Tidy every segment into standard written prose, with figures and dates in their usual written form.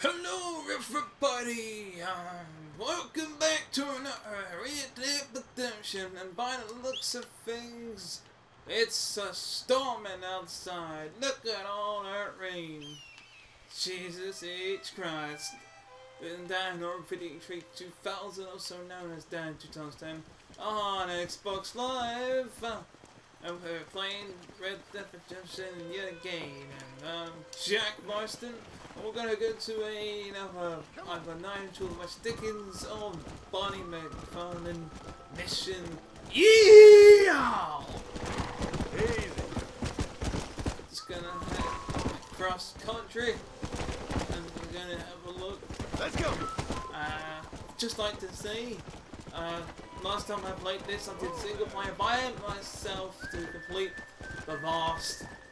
Hello everybody, welcome back to another Red Dead Redemption, and by the looks of things, it's storming outside. Look at all that rain. Jesus H. Christ. And Danrvdtree2000, also known as Dan2000, on Xbox Live. And we're playing Red Dead Redemption yet again, and Jack Marston. And we're gonna go to either Nigel West Dickens or Bonnie McFarlane mission. Yeah! Easy. Just gonna head across country, and we're gonna have a look. Let's go. Just like to say, last time I played this, I did single player by myself to complete the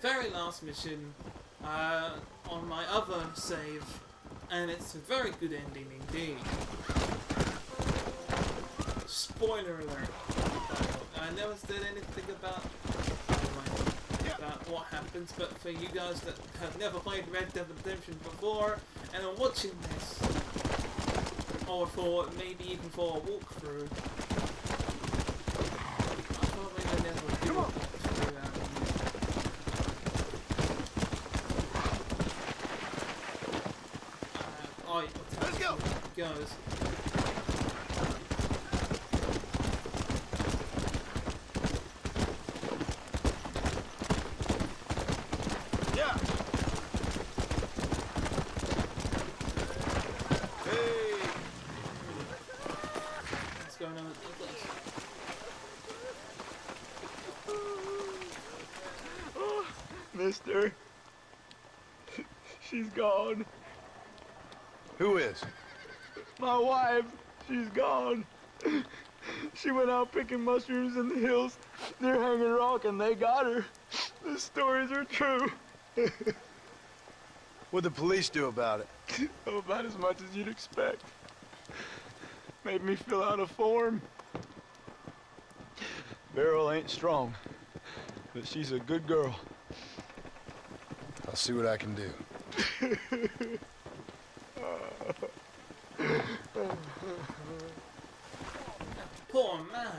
very last mission on my other save, and it's a very good ending indeed. Spoiler alert. I never said anything about what happens, but for you guys that have never played Red Dead Redemption before and are watching this, or for maybe even for a walkthrough, I probably would never do a walkthrough. Let's go. Goes. Yeah. Hey. What's going on with this? Oh, mister. She's gone. Who is? My wife. She's gone. She went out picking mushrooms in the hills near Hanging Rock, and they got her. The stories are true. What'd the police do about it? Oh, about as much as you'd expect. Made me fill out a form. Beryl ain't strong, but she's a good girl. I'll see what I can do. Poor man.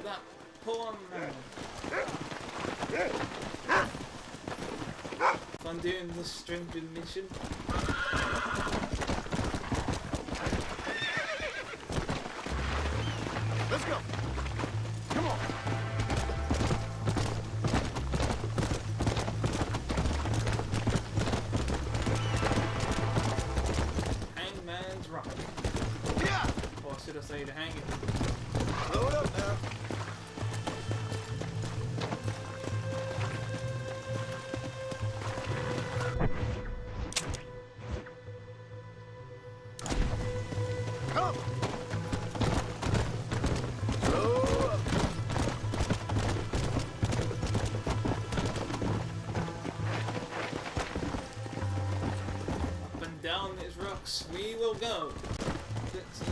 That poor man. I'm doing this stranger mission. Let's go. Come on. Hangman's Rock. Yeah. Or should I say the hanging? Blow it up now. Come. Blow up. Up and down these rocks we will go. Let's go.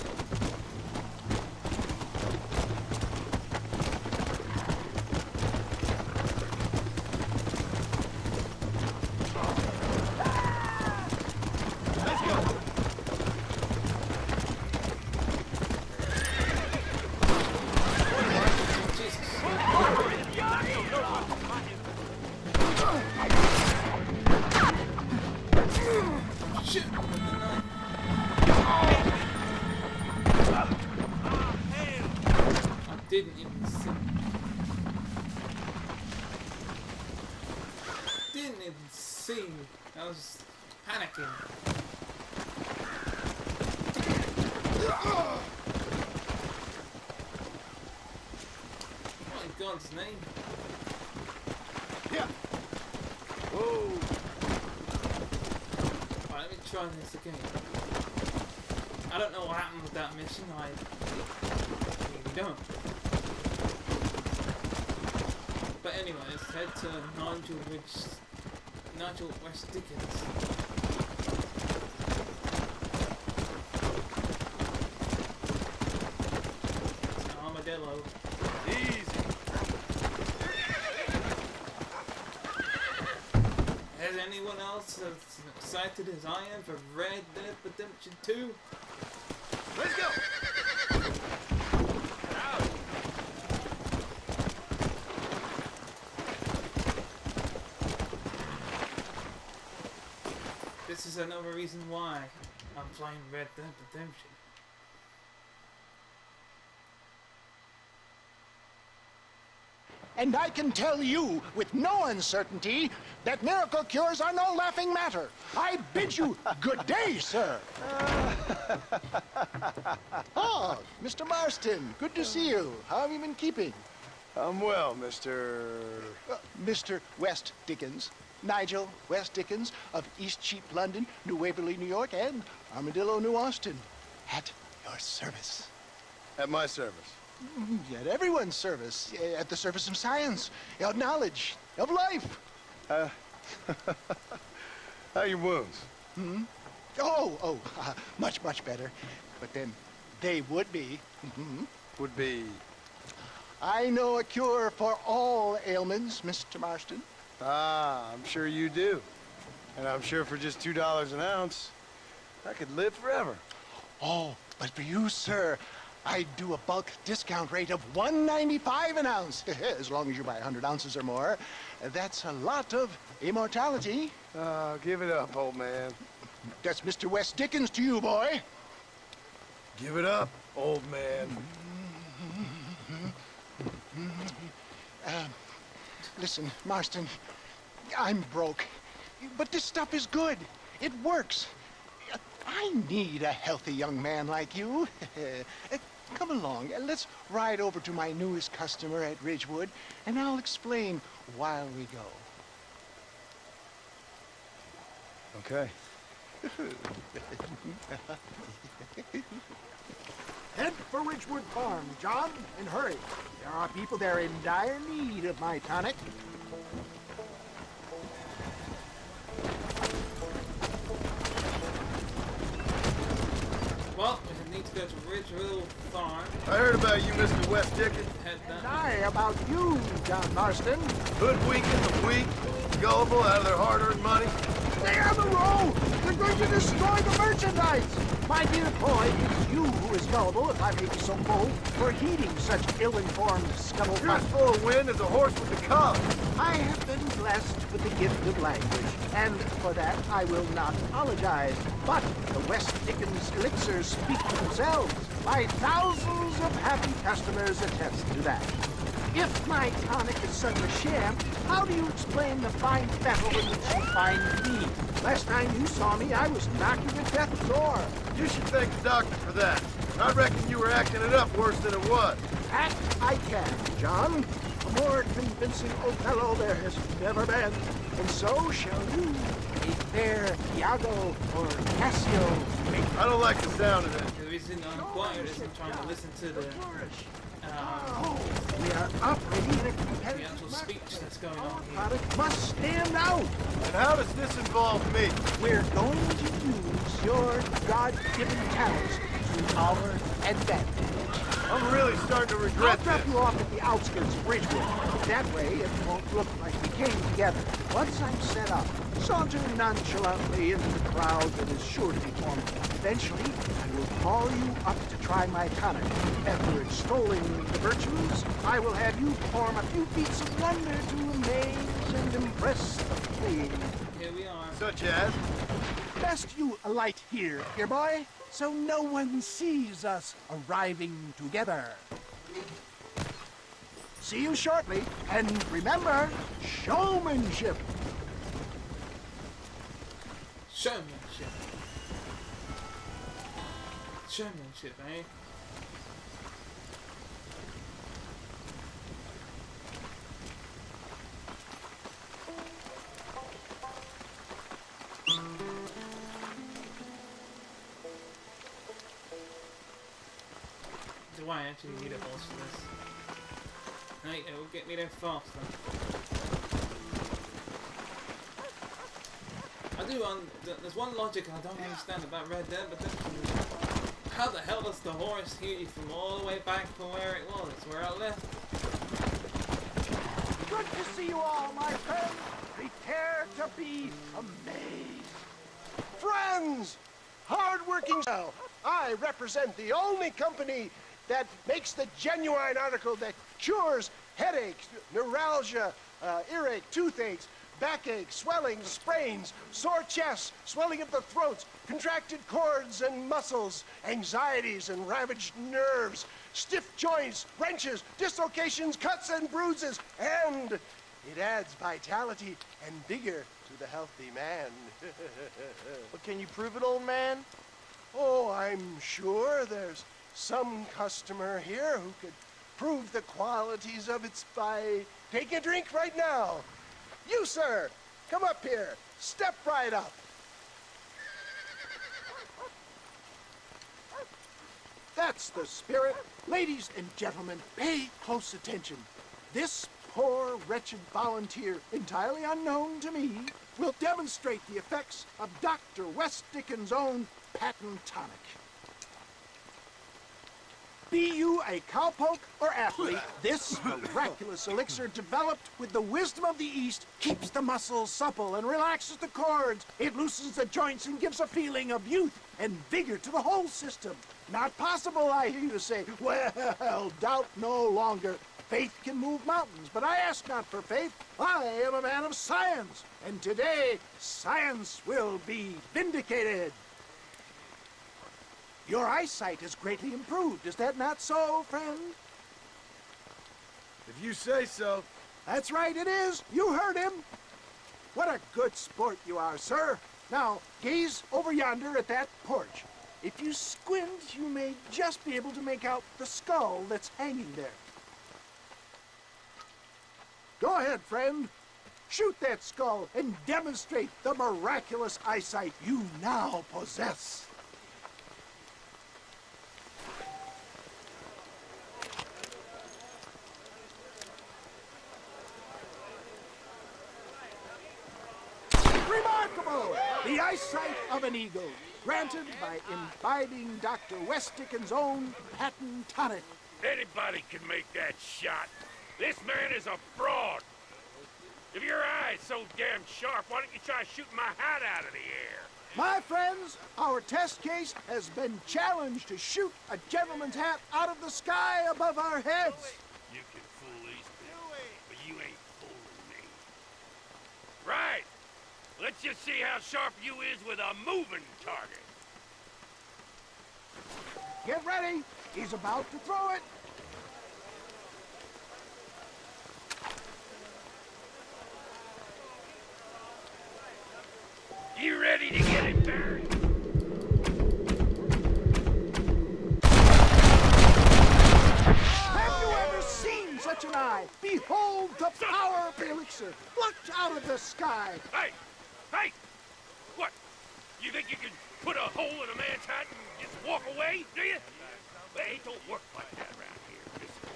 Shit! I didn't even see. Didn't even see. I was panicking. What in God's name? Yeah. Whoa. Alright, let me try this again. I don't know what happened with that mission. I really don't. But anyways, head to Nigel West Dickens. It's an armadillo. Easy. There's an anyone else as excited as I am for Red Dead Redemption 2? Let's go! Out! This is another reason why I'm playing Red Dead Redemption. And I can tell you with no uncertainty that miracle cures are no laughing matter. I bid you good day, sir. Oh, Mr. Marston, good to see you. How have you been keeping? I'm well, Mr. Mr. West Dickens. Nigel West Dickens of East Cheap, London, New Waverly, New York, and Armadillo, New Austin. At your service. At my service. At everyone's service. At the service of science, of knowledge, of life. How are your wounds? Much, much better. But then they would be. Would be... I know a cure for all ailments, Mr. Marston. Ah, I'm sure you do. And I'm sure for just $2 an ounce, I could live forever. Oh, but for you, sir, I do a bulk discount rate of $1.95 an ounce. As long as you buy 100 ounces or more. That's a lot of immortality. Give it up, old man. That's Mr. West Dickens to you, boy. Give it up, old man. Listen, Marston, I'm broke, but this stuff is good. It works. I need a healthy young man like you. Come along, let's ride over to my newest customer at Ridgewood, and I'll explain while we go. Okay. Head for Ridgewood Farm, John, and hurry. There are people there in dire need of my tonic. Well, we need to go to Ridgewood Farm. I heard about you, Mr. West Dickens. Head And down. I about you, John Marston. Hoodwinking the weak, gullible out of their hard-earned money. Stay on the road! They're going to destroy the merchandise! My dear boy, it's you who is gullible, if I may be so bold, for heeding such ill-informed You're scuttlebutt. as full of wind as a horse with the collar. I have been blessed with the gift of language, and for that I will not apologize. But the West Dickens elixirs speak for themselves. My thousands of happy customers attest to that. If my tonic is such a sham, how do you explain the fine battle in which you find me? Last time you saw me, I was knocking at death's door. You should thank the doctor for that. I reckon you were acting it up worse than it was. Act I can, John. A more convincing Othello there has never been. And so shall you, a fair Iago or Cassio. I don't like the sound of it. The reason I'm quiet is I'm trying to listen to the We are operating in a the competitive actual market. speech that's going Our on here. product must stand out. And how does this involve me? We're going to use your God-given talents to our advantage. I'm really starting to I'll regret drop this. you off at the outskirts of Ridgewood. That way, it won't look like we came together. Once I'm set up, saunter nonchalantly into the crowd that is sure to be forming. Eventually, I will call you up to try my tonic. After extolling the virtues, I will have you perform a few feats of wonder to amaze and impress the playing. Here we are. Such as? Best you alight here, dear boy, so no one sees us arriving together. See you shortly, and remember, showmanship. Showmanship. Showmanship, eh? Do I actually need a horse for this? No, it will get me there faster. I do there's one logic I don't understand about Red Dead, but how the hell does the horse hear you from all the way back from where it was, where I left? Good to see you all, my friends. Prepare to be amazed. Friends! Hard-working now. I represent the only company that makes the genuine article that cures headaches, neuralgia, earache, toothaches, backache, swelling, sprains, sore chests, swelling of the throats, contracted cords and muscles, anxieties and ravaged nerves, stiff joints, wrenches, dislocations, cuts and bruises, and it adds vitality and vigor to the healthy man. But can you prove it, old man? Oh, I'm sure there's some customer here who could prove the qualities of it by taking a drink right now. You, sir, come up here. Step right up. That's the spirit. Ladies and gentlemen, pay close attention. This poor, wretched volunteer, entirely unknown to me, will demonstrate the effects of Dr. West Dickens' own patent tonic. Be you a cowpoke or athlete, this miraculous elixir developed with the wisdom of the East keeps the muscles supple and relaxes the cords. It loosens the joints and gives a feeling of youth and vigor to the whole system. Not possible, I hear you say. Well, doubt no longer. Faith can move mountains, but I ask not for faith. I am a man of science, and today science will be vindicated. Your eyesight has greatly improved. Is that not so, friend? If you say so. That's right, it is. You heard him. What a good sport you are, sir. Now, gaze over yonder at that porch. If you squint, you may just be able to make out the skull that's hanging there. Go ahead, friend. Shoot that skull and demonstrate the miraculous eyesight you now possess. Remarkable! The eyesight of an eagle, granted by imbibing Dr. West Dickens' own patent tonic. Anybody can make that shot. This man is a fraud. If your eye's so damn sharp, why don't you try shooting my hat out of the air? My friends, our test case has been challenged to shoot a gentleman's hat out of the sky above our heads. You can fool these people, but you ain't fooling me. Right. Let's just see how sharp you is with a moving target. Get ready. He's about to throw it. You ready to get him buried? Have you ever seen such an eye? Behold the power of the elixir plucked out of the sky. Hey! Hey! What? You think you can put a hole in a man's hat and just walk away, do you? Well, it don't work like that around here. Listen.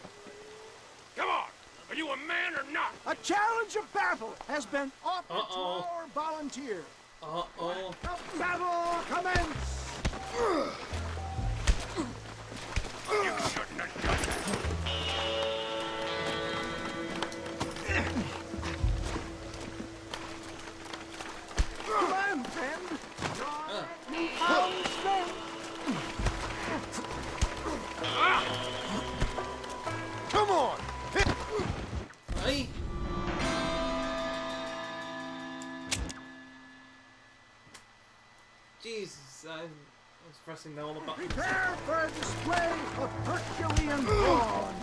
Come on! Are you a man or not? A challenge of battle has been offered to our volunteer. Uh-oh. The battle commence! You shouldn't have done that. Come on, friend. You found strength. Come on! Hey. Jesus, I was pressing all the buttons. Prepare for a display of Herculean brawn.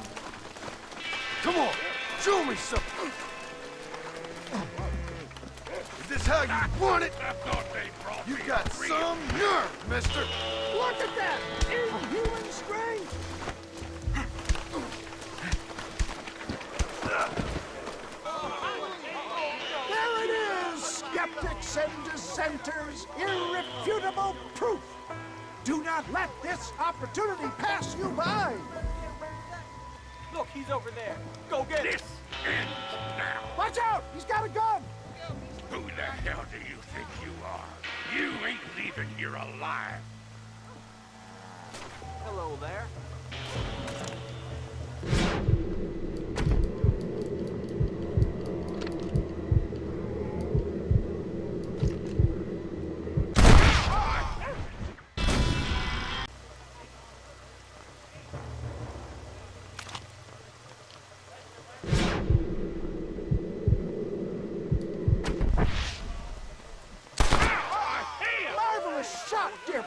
Come on! Show me something! Is this how you want it? I thought they brought You me got a real some nerve, mister! Look at that! Inhuman strength! There it is! Skeptics and dissenters, irrefutable proof! Do not let this opportunity pass you by! Look, he's over there. Go get him. This ends now. Watch out! He's got a gun! Who the hell do you think you are? You ain't leaving here alive. Hello there.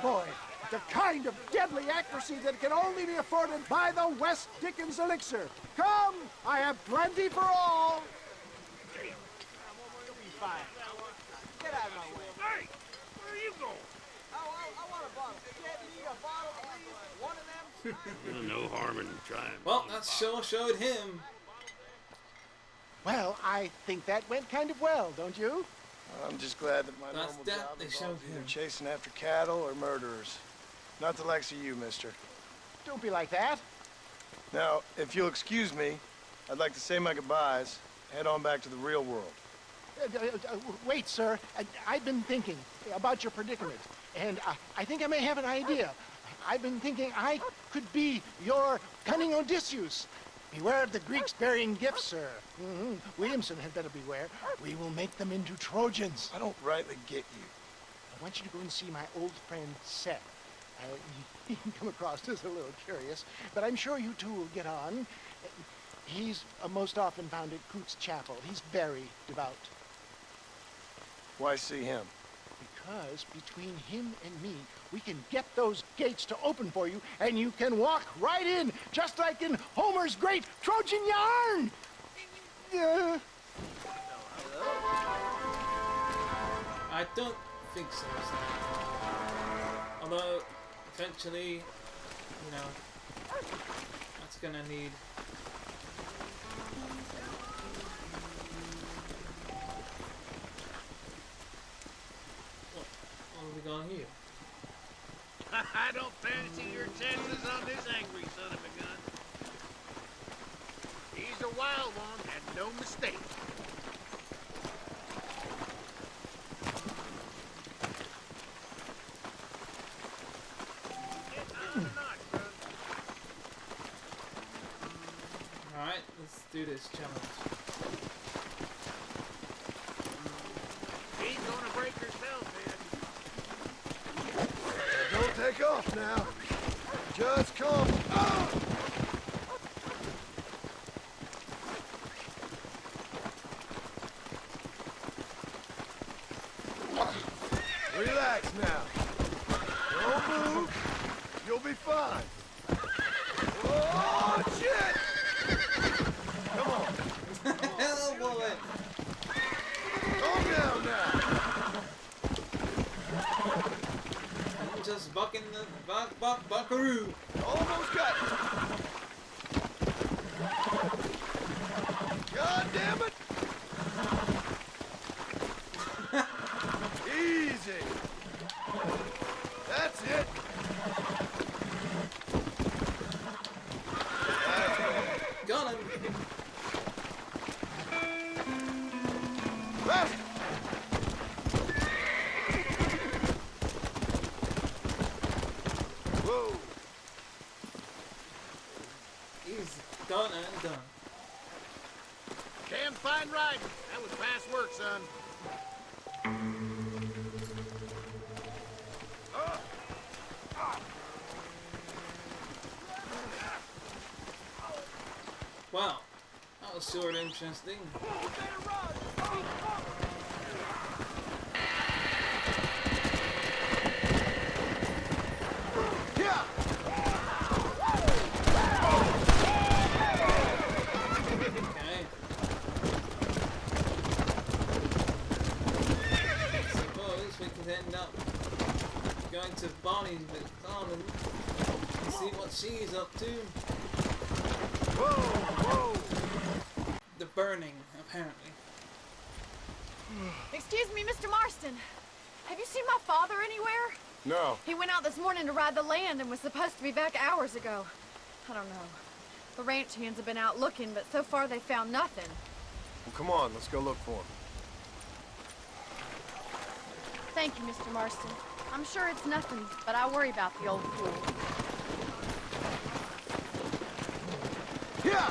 boy. The kind of deadly accuracy that can only be afforded by the West Dickens elixir. Come, I have plenty for all. You'll be fine. Get out of my way. Hey, where are you going? I want a bottle. Get me a bottle, please. One of them. No harm in trying. Well, that sure showed him. Well, I think that went kind of well, don't you? I'm just glad that my That's normal that job they involves showed either him. chasing after cattle or murderers. Not the likes of you, mister. Don't be like that. Now, if you'll excuse me, I'd like to say my goodbyes, head on back to the real world. Wait, sir. I've been thinking about your predicament, and I think I may have an idea. I've been thinking I could be your cunning Odysseus. Beware of the Greeks burying gifts, sir. Williamson had better beware. We will make them into Trojans. I don't rightly get you. I want you to go and see my old friend Seth. He can come across as a little curious, but I'm sure you two will get on. He's most often found at Coots Chapel. He's very devout. Why see him? Because between him and me, we can get those gates to open for you, and you can walk right in, just like in Homer's great Trojan yarn! I don't think so, Sam. Although, eventually, you know, that's gonna need... What have we got here? I don't fancy your chances on this angry son of a gun. He's a wild one, and no mistake. Alright, let's do this challenge. He's gonna break herself, man. Don't take off now. Just come. Oh! Relax now. Don't move. You'll be fine. Oh, shit! Come on. Oh boy! Calm down now. I'm just bucking the buckaroo. Almost got it. God damn it. Easy. That's it. Got him! Left. Whoa. He's done and done. Damn fine riding. That was fast work, son. Wow, that was sort of interesting. Yeah. Okay. I suppose we could end up going to Bonnie's McDonald and see what she's up to. Whoa, whoa. The burning, apparently. Excuse me, Mr. Marston. Have you seen my father anywhere? No. He went out this morning to ride the land and was supposed to be back hours ago. I don't know. The ranch hands have been out looking, but so far they found nothing. Well, come on, let's go look for him. Thank you, Mr. Marston. I'm sure it's nothing, but I worry about the old fool. Yeah.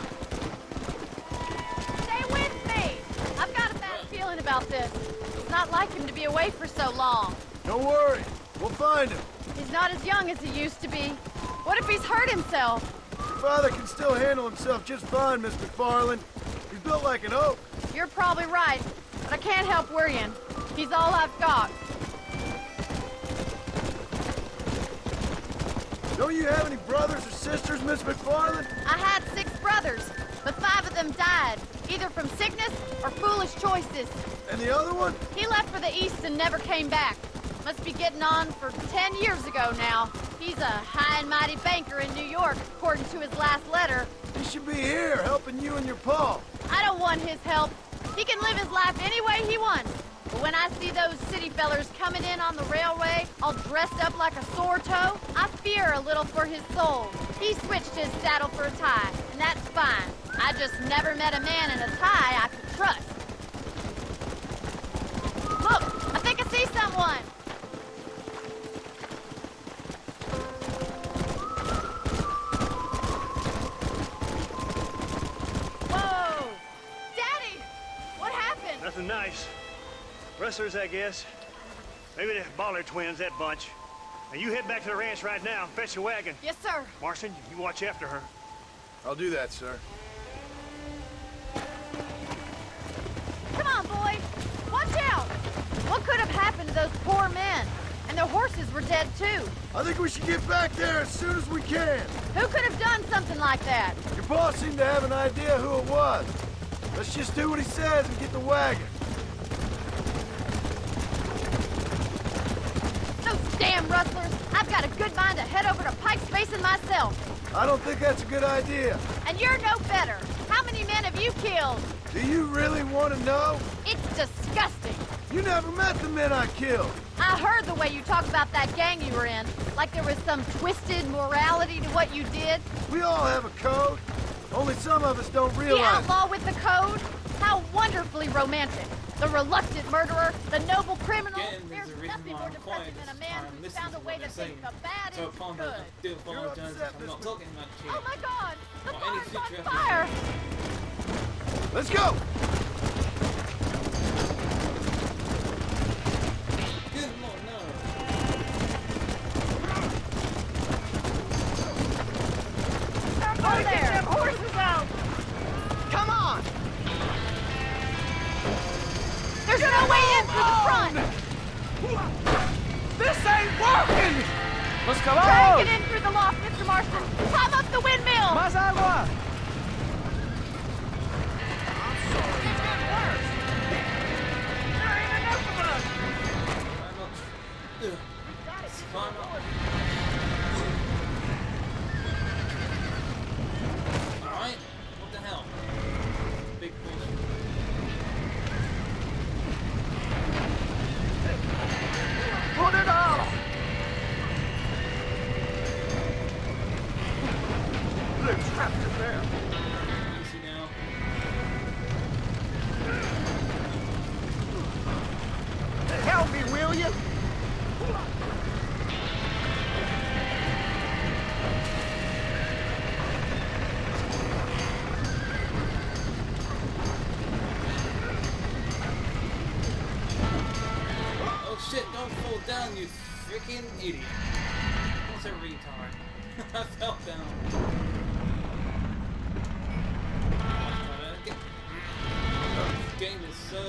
Stay with me! I've got a bad feeling about this. It's not like him to be away for so long. Don't worry. We'll find him. He's not as young as he used to be. What if he's hurt himself? Your father can still handle himself just fine, Miss McFarland. He's built like an oak. You're probably right, but I can't help worrying. He's all I've got. Don't you have any brothers or sisters, Miss McFarland? I had 6 brothers, but 5 of them died, either from sickness or foolish choices. And the other one? He left for the East and never came back. Must be getting on for 10 years ago now. He's a high and mighty banker in New York, according to his last letter. He should be here, helping you and your pa. I don't want his help. He can live his life any way he wants. But when I see those city fellers coming in on the railway, all dressed up like a sore toe, I fear a little for his soul. He switched his saddle for a tie, and that's fine. I just never met a man in a tie I could trust. Look, I think I see someone. Whoa! Daddy! What happened? Nothing nice. Rustlers, I guess. Maybe the Bollard twins, that bunch. Now you head back to the ranch right now and fetch the wagon. Yes, sir. Marston, you watch after her. I'll do that, sir. Come on, boy. Watch out. What could have happened to those poor men? And their horses were dead, too. I think we should get back there as soon as we can. Who could have done something like that? Your boss seemed to have an idea who it was. Let's just do what he says and get the wagon. Those damn rustlers. I've got a good mind to head over to Pike's Basin myself. I don't think that's a good idea. And you're no better. How many men have you killed? Do you really want to know? It's disgusting. You never met the men I killed. I heard the way you talk about that gang you were in. Like there was some twisted morality to what you did. We all have a code. Only some of us don't The realize. outlaw with the code? How wonderfully romantic. The reluctant murderer, the noble criminal. Again, there's There's a reason nothing why more I'm depressing quiet than a this man time, who's listening found a to way what to they're think saying. the bad So is upon good. that, I do apologize upset, if I'm not Mr. talking much here. Oh my God! The Or any barn's on future fire! Let's go. Good lord, no. Over there! Get them horses out! Come on! There's no way in through the front! This ain't working! Try and get in through the loft, Mr. Marston! Climb up the windmill! Más agua! Climb up. Alright, what the hell? Big bullshit. Put it on! They're trapped in there. Easy now. Help me, will you? Oh shit, don't fall down, you freaking idiot. What's a retard? I fell down. This game is so...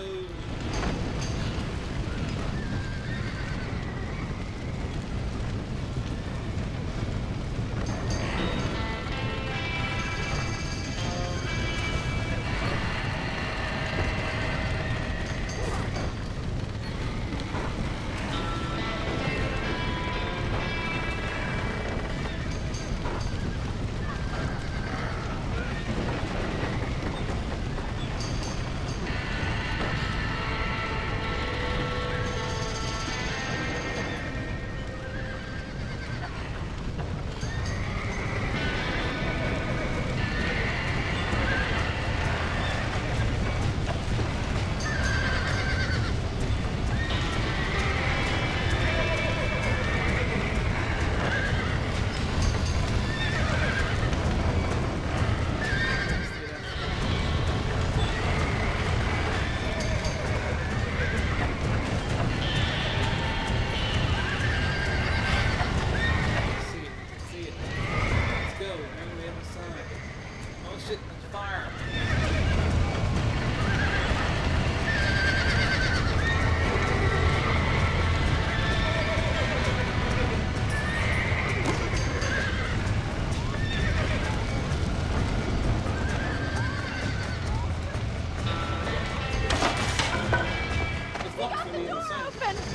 run!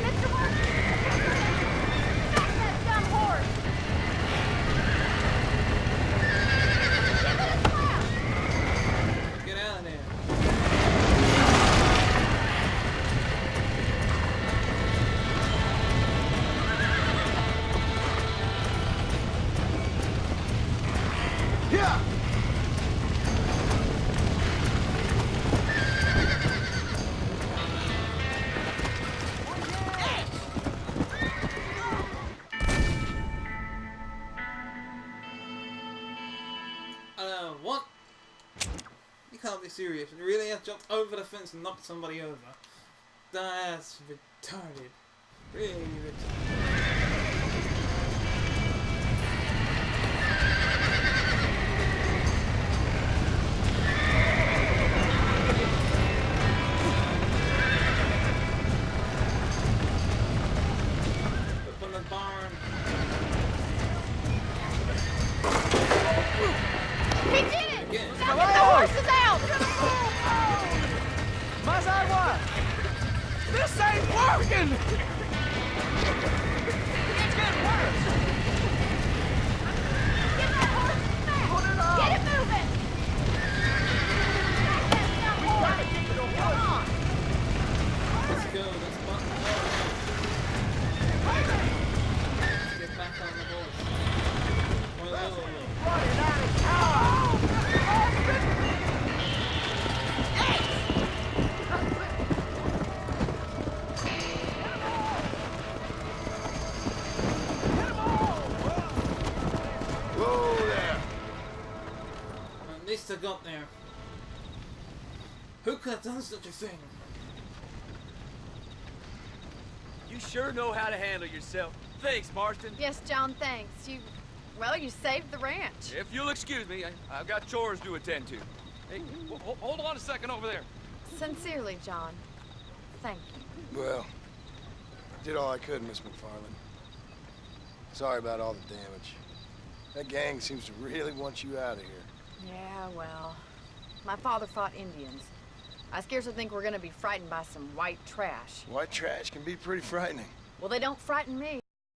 Mr. Martin! Back that dumb horse! Give it a slap! Get out of there. Yeah! What? You can't be serious. You really have jumped over the fence and knocked somebody over. That's retarded. Really retarded. Up on the barn. He did it! Again. Now get the horses out! Mazawa! This ain't working! It's getting worse! Get that horse back! Get it moving! Back that dumb horse! Come on! Let's go. Let's button the horse. Let's get back on the horse. Whoa, whoa, whoa. Whoa there! At least I got there. Who could have done such a thing? You sure know how to handle yourself. Thanks, Marston. Yes, John, thanks. Well, you saved the ranch. If you'll excuse me, I've got chores to attend to. Hey, hold on a second over there. Sincerely, John. Thank you. Well, I did all I could, Miss McFarland. Sorry about all the damage. That gang seems to really want you out of here. Yeah, well, my father fought Indians. I scarcely think we're gonna be frightened by some white trash. White trash can be pretty frightening. Well, they don't frighten me.